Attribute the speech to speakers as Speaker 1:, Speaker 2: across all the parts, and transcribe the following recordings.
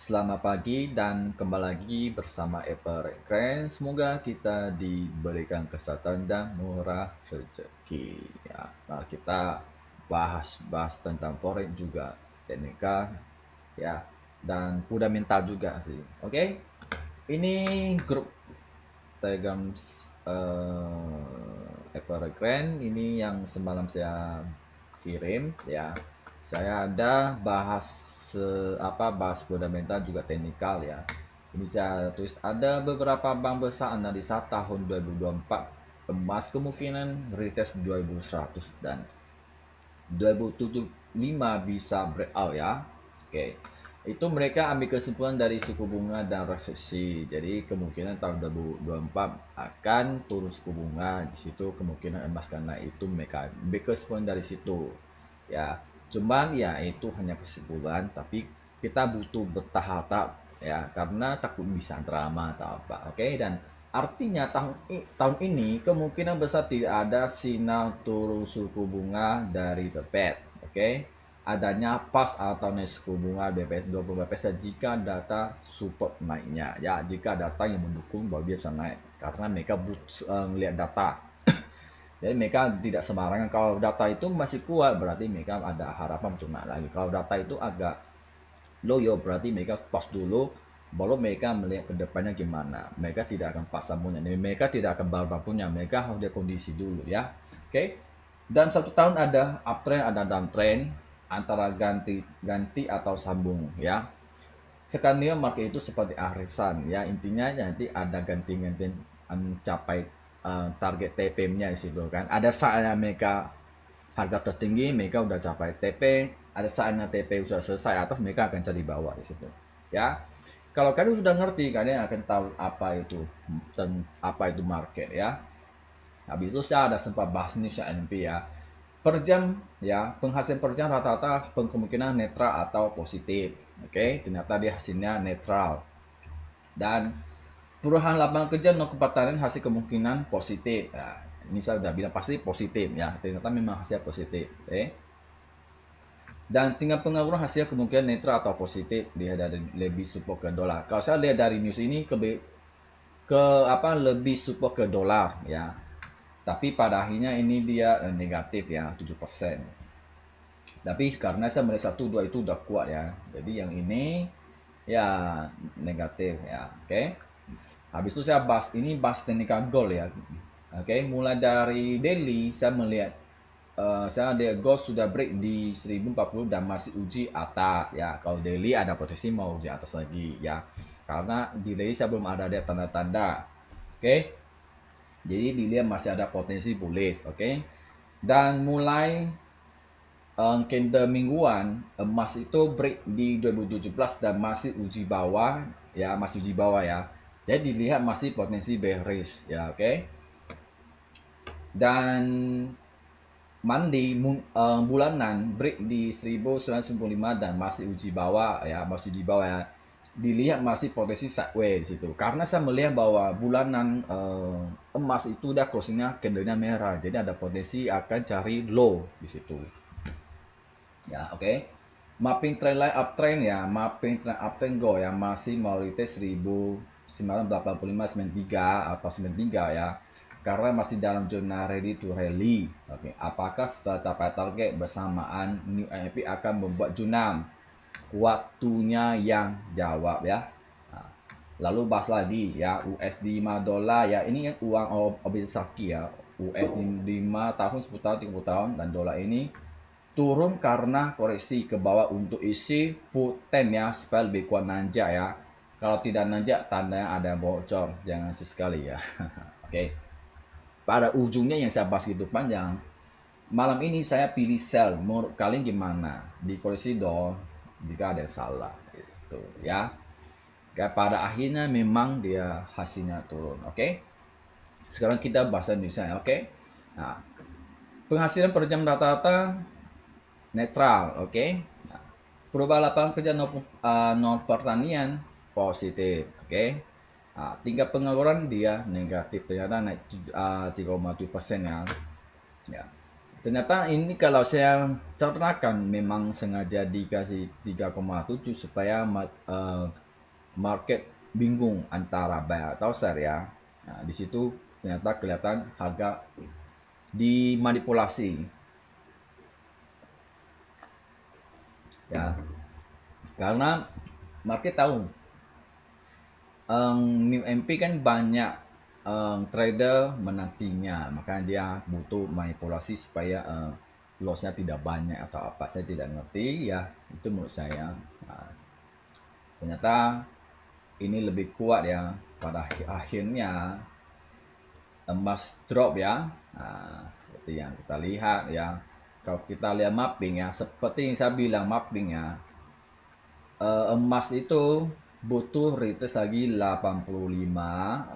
Speaker 1: Selamat pagi dan kembali lagi bersama Evergreen. Semoga kita diberikan kesehatan dan murah rezeki. Ya, mari kita bahas tentang forex juga, teknikal, ya, dan fundamental juga sih. Oke, ini grup Telegram Evergreen ini yang semalam saya kirim ya. Saya ada bahas bahas fundamental juga teknikal ya. Ini saya tulis ada beberapa bank besar analisa tahun 2024 emas kemungkinan retest 2100 dan 2075 bisa breakout ya. Oke. Itu mereka ambil kesimpulan dari suku bunga dan resesi. Jadi kemungkinan tahun 2024 akan turun suku bunga. Di situ kemungkinan emas karena itu mereka ambil kesimpulan dari situ. Ya, cuman ya itu hanya kesimpulan, tapi kita butuh bertahap ya karena takut bisa drama atau apa. Oke, dan artinya tahun ini kemungkinan besar tidak ada sinyal turun suku bunga dari The Fed. Oke, adanya pas atau naik suku bunga BPS 20 BPS jika data support naiknya. Ya, jika data yang mendukung baru dia bisa naik karena mereka melihat data. Jadi mereka tidak sembarangan. Kalau data itu masih kuat berarti mereka ada harapan untuk naik lagi. Kalau data itu agak loyo berarti mereka pas dulu baru mereka melihat ke depannya gimana. Mereka tidak akan pas sambungnya. Mereka tidak akan baru punya. Mereka harus lihat kondisi dulu ya. Oke. Dan satu tahun ada uptrend, ada downtrend antara ganti atau sambung ya. Sekarang dia market itu seperti arisan ya. Intinya nanti ada ganti-ganti mencapai target TP-nya di situ kan. Ada saatnya mereka harga tertinggi mereka udah capai TP, ada saatnya TP sudah selesai atas mereka akan cari bawah di situ ya. Kalau kalian sudah ngerti kalian akan tahu apa itu market ya. Habis itu saya ada sempat bahas nih NP ya, per jam ya, penghasilan per jam rata-rata kemungkinan netral atau positif. Oke, ternyata dia hasilnya netral. Dan perubahan lapangan kerja no kepastian hasil kemungkinan positif. Nah, ini saya sudah bilang pasti positif ya, ternyata memang hasil positif. Oke. Dan tinggal pengaturan hasil kemungkinan netral atau positif dia dari lebih support ke dolar. Kalau saya lihat dari news ini ke apa lebih support ke dolar ya. Tapi pada akhirnya ini dia negatif ya 7%. Tapi karena saya melihat 1 2 itu udah kuat ya. Jadi yang ini ya negatif ya. Oke. Habis itu saya bahas technical goal ya. Oke, mulai dari daily saya melihat saya lihat gold sudah break di 1040 dan masih uji atas ya. Kalau daily ada potensi mau uji atas lagi ya. Karena di daily saya belum ada lihat tanda-tanda. Oke. Jadi dilihat masih ada potensi bullish, oke. Dan mulai candle mingguan emas itu break di 2017 dan masih uji bawah ya, masih uji bawah ya. Jadi dilihat masih potensi bearish ya, oke. Dan Monday bulanan break di 1995 dan masih uji bawah ya, masih di bawah ya. Dilihat masih potensi sideways di situ. Karena saya melihat bahwa bulanan emas itu udah closingnya candlenya merah, jadi ada potensi akan cari low di situ. Ya, oke. Mapping trend line uptrend ya, mapping trend uptrend go ya masih mau retest 1985 93 atau 93 ya. Karena masih dalam zona ready to rally. Oke, apakah setelah capai target bersamaan new IMP akan membuat junam? Waktunya yang jawab ya. Nah, lalu bahas lagi ya USD 5 dolar ya, ini yang uang obligasi ya. USD 5 tahun, 10 tahun, 30 tahun dan dolar ini turun karena koreksi ke bawah untuk isi put 10 ya supaya lebih kuat nanjak ya. Kalau tidak nanjak tandanya ada bocor, jangan sesekali ya. Oke. Pada ujungnya yang saya bahas gitu panjang, malam ini saya pilih sell. Menurut kalian gimana? Dikoreksi dong jika ada yang salah gitu ya. Pada akhirnya memang dia hasilnya turun. Oke. Sekarang kita bahas Indonesia. Oke. Nah, penghasilan per jam rata-rata netral. Oke. Nah, perubahan lapangan kerja non pertanian positif. Oke. Nah, tingkat pengangguran dia negatif, ternyata naik 3,7% ya. Ya. Ternyata ini kalau saya ceritakan memang sengaja dikasih 3,7 supaya market bingung antara buy atau sell ya. Nah, di situ ternyata kelihatan harga dimanipulasi ya. Karena market tahu New MP kan banyak trader menantinya, makanya dia butuh manipulasi supaya lossnya tidak banyak atau apa, saya tidak ngerti ya, itu menurut saya. Nah, ternyata ini lebih kuat ya, pada akhirnya emas drop ya. Nah, seperti yang kita lihat ya, kalau kita lihat mapping ya, seperti yang saya bilang mapping ya, emas itu butuh retest lagi 85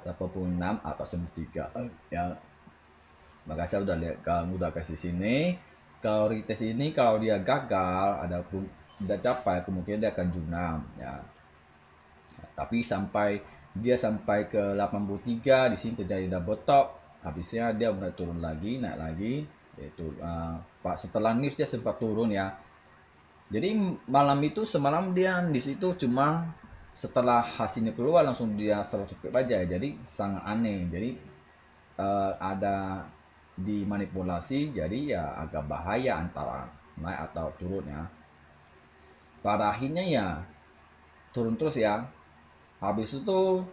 Speaker 1: atau 86 atau 93 ya. Maka saya udah lihat, kamu udah kasih sini, kalau retest ini kalau dia gagal ada pun tidak capai, kemungkinan dia akan junam ya. Tapi sampai ke 83, di sini terjadi double top, habisnya dia mulai turun lagi, naik lagi, yaitu setelah news dia sempat turun ya. Jadi malam itu semalam dia di situ cuma setelah hasilnya keluar langsung dia 100 pip aja. Jadi sangat aneh. Jadi ada dimanipulasi, jadi ya agak bahaya antara naik atau turun ya. Pada akhirnya ya turun terus ya. Habis itu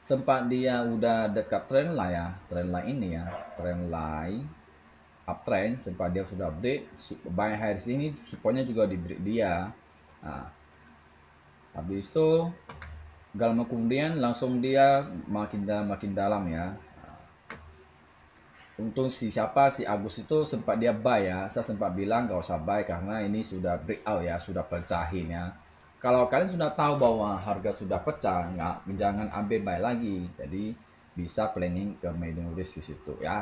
Speaker 1: sempat dia udah dekat trend line ya, trend line ini ya, trend line uptrend, sempat dia sudah break, buy high di sini supportnya juga di break dia. Nah, habis itu gak lama kemudian langsung dia makin dalam ya. Untung si Agus itu sempat dia buy ya. Saya sempat bilang gak usah buy karena ini sudah breakout ya, sudah pecahin ya. Kalau kalian sudah tahu bahwa harga sudah pecah, jangan ambil buy lagi. Jadi bisa planning ke medium risk di situ ya.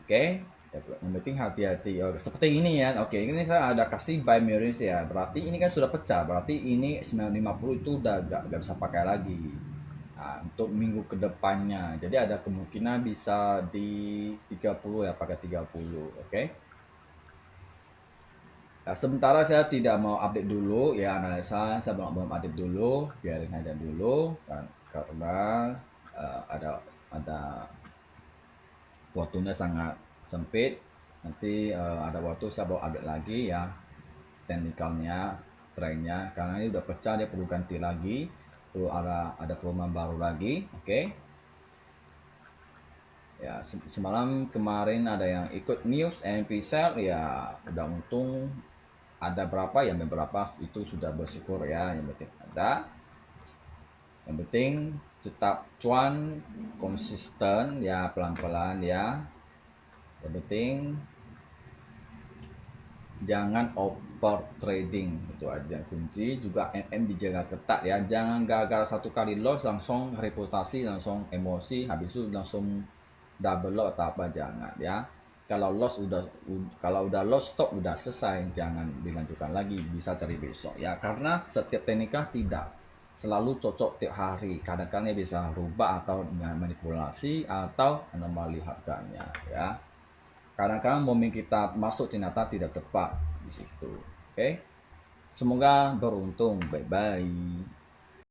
Speaker 1: Oke, yang penting hati-hati. Seperti ini ya. Oke, ini saya ada kasih buy mirrors ya. Berarti ini kan sudah pecah. Berarti ini 950 itu udah gak bisa pakai lagi. Nah, untuk minggu kedepannya. Jadi ada kemungkinan bisa di 30 ya, pakai 30. Oke. Nah, sementara saya tidak mau update dulu ya analisa. Saya belum update dulu. Biarin aja dulu. Kan, karena ada waktunya sangat sempit. Nanti ada waktu saya bawa update lagi ya, teknikalnya, trennya, karena ini udah pecah, dia perlu ganti lagi, perlu ada perubahan baru lagi. Oke. Ya, semalam kemarin ada yang ikut news NP sell ya, udah untung ada berapa ya, beberapa itu sudah bersyukur ya, yang penting ada. Yang penting tetap cuan konsisten ya, pelan-pelan ya. Yang penting jangan over trading, itu aja kunci. Juga MM dijaga ketat ya, jangan gagal satu kali loss langsung reputasi, langsung emosi, habis itu langsung double loss atau apa, jangan ya. Kalau udah loss stop udah selesai, jangan dilanjutkan lagi, bisa cari besok ya, karena setiap teknika tidak selalu cocok tiap hari, kadang-kadang bisa rubah atau manipulasi atau anomali harganya ya. Kadang-kadang momen kita masuk ternyata tidak tepat di situ. Oke. Semoga beruntung. Bye bye.